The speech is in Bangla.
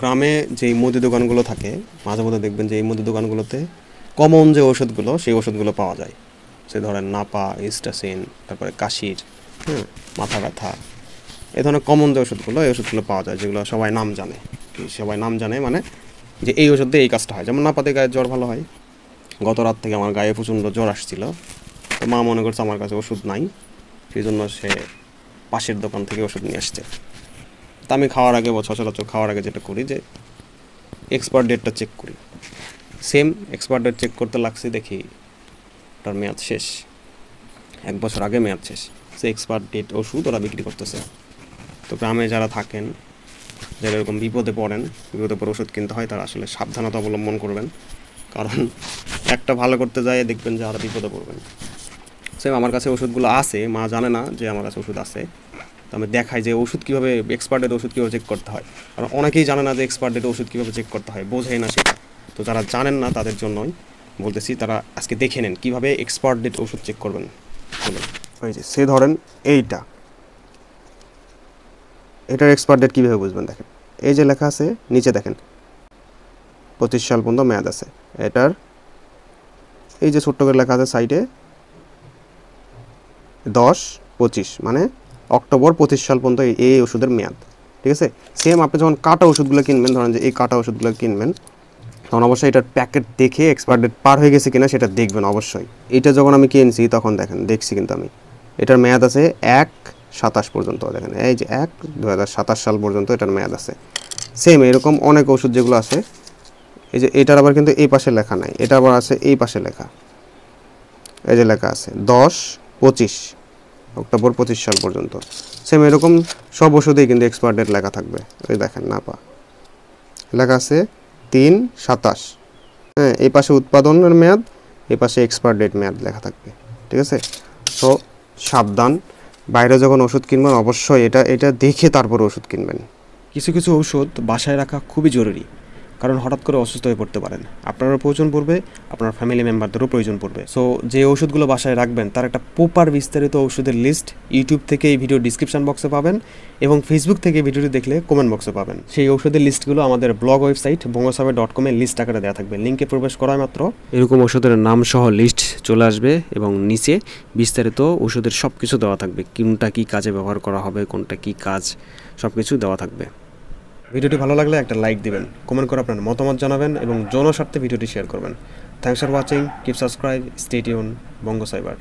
গ্রামে যেই মুদি দোকানগুলো থাকে মাঝে মধ্যে দেখবেন যে এই মুদি দোকানগুলোতে কমন যে ওষুধগুলো সেই ওষুধগুলো পাওয়া যায়। সে ধরেন নাপা, ইস্টাসিন, তারপরে কাশির, মাথা ব্যথা, এই ধরনের কমন যে ওষুধগুলো এই ওষুধগুলো পাওয়া যায়, যেগুলো সবাই নাম জানে। সবাই নাম জানে মানে যে এই ওষুধ দিয়ে এই কাজটা হয়। যেমন নাপাতে গায়ে জ্বর ভালো হয়। গত রাত থেকে আমার গায়ে প্রচণ্ড জ্বর আসছিল, তো মা মনে করছে আমার কাছে ওষুধ নাই, সেই জন্য সে পাশের দোকান থেকে ওষুধ নিয়ে আসছে। তা আমি খাওয়ার আগে সচরাচর খাওয়ার আগে যেটা করি যে এক্সপায়ার ডেটটা চেক করি। সেম এক্সপায়ার ডেট চেক করতে লাগছে, দেখি ওটার মেয়াদ শেষ, 1 বছর আগে মেয়াদ শেষ। সে এক্সপায়ার ডেট ওষুধ ওরা বিক্রি করতেছে। তো গ্রামে যারা থাকেন, যারা এরকম বিপদে পড়ে ওষুধ কিনতে হয়, তারা আসলে সাবধানতা অবলম্বন করবেন, কারণ একটা ভালো করতে যায় দেখবেন যে আরও বিপদে পড়বেন। সেম আমার কাছে ওষুধগুলো আছে, মা জানে না যে আমার কাছে ওষুধ আছে। তো আমি দেখাই যে ওষুধ কীভাবে এক্সপায়ার ডেট ওষুধ কীভাবে চেক করতে হয়, কারণ অনেকেই জানে না যে এক্সপায়ার ডেট ওষুধ কীভাবে চেক করতে হয়, বোঝেই না সেটা। তো যারা জানেন না তাদের জন্যই বলতেছি, তারা আজকে দেখে নেন কীভাবে এক্সপায়ার ডেট ওষুধ চেক করবেন। ওই যে সে ধরেন এটার এক্সপায়ার ডেট কীভাবে বুঝবেন, দেখেন এই যে লেখা আছে নিচে, দেখেন 25 সাল পর্যন্ত মেয়াদ আছে। এটার এই যে ছোট্ট করে লেখা আছে সাইডে 10-25, মানে অক্টোবর 25 সাল পর্যন্ত এই ওষুধের মেয়াদ। ঠিক আছে। সেম আপনি যখন কাটা ওষুধগুলো কিনবেন, ধরেন যে এই কাটা ওষুধগুলো কিনবেন, তখন অবশ্যই এটার প্যাকেট দেখে এক্সপায়ার ডেট পার হয়ে গেছে কিনা সেটা দেখবেন অবশ্যই। এটা যখন আমি কিনছি তখন দেখছি কিন্তু আমি এটার মেয়াদ আছে 1/27 পর্যন্ত। দেখেন এই যে 1/2027 সাল পর্যন্ত এটার মেয়াদ আছে। সেম এরকম অনেক ওষুধ যেগুলো আছে, এই যে এটার আবার কিন্তু এই পাশে লেখা নাই, এটা আবার আছে এই পাশে লেখা, এই যে লেখা আছে 10-25 অক্টোবর 25 সাল পর্যন্ত। সেম এরকম সব ওষুধেই কিন্তু এক্সপায়ার ডেট লেখা থাকবে। ওই দেখেন নাপা লেখা আছে 3/27, এই পাশে উৎপাদনের মেয়াদ, এই পাশে এক্সপায়ার ডেট মেয়াদ লেখা থাকবে। ঠিক আছে। তো সাবধান, বাইরে যখন ওষুধ কিনবেন অবশ্যই এটা দেখে তারপর ওষুধ কিনবেন। কিছু কিছু ঔষধ বাসায় রাখা খুবই জরুরি, কারণ হঠাৎ করে অসুস্থ হয়ে পড়তে পারেন, আপনারও প্রয়োজন পড়বে, আপনার ফ্যামিলি মেম্বারদেরও প্রয়োজন পড়বে। সো যে ওষুধগুলো বাসায় রাখবেন তার একটা প্রপার বিস্তারিত ওষুধের লিস্ট ইউটিউব থেকে এই ভিডিও ডিসক্রিপশন বক্সে পাবেন, এবং ফেসবুক থেকে ভিডিওটি দেখলে কমেন্ট বক্সে পাবেন। সেই ওষুধের লিস্টগুলো আমাদের ব্লগ ওয়েবসাইট bongosaber.com এর লিস্ট আকারে দেওয়া থাকবে। লিঙ্কে প্রবেশ করা মাত্র এরকম ওষুধের নাম সহ লিস্ট চলে আসবে, এবং নিচে বিস্তারিত ওষুধের সব কিছু দেওয়া থাকবে, কোনটা কী কাজে ব্যবহার করা হবে, কোনটা কী কাজ, সব কিছু দেওয়া থাকবে। ভিডিওটি ভালো লাগলে একটা লাইক দিবেন, কমেন্ট করে আপনার মতামত জানাবেন, এবং জনস্বার্থে ভিডিওটি শেয়ার করবেন। Thanks for watching, keep subscribe, stay tune, Banga cyber.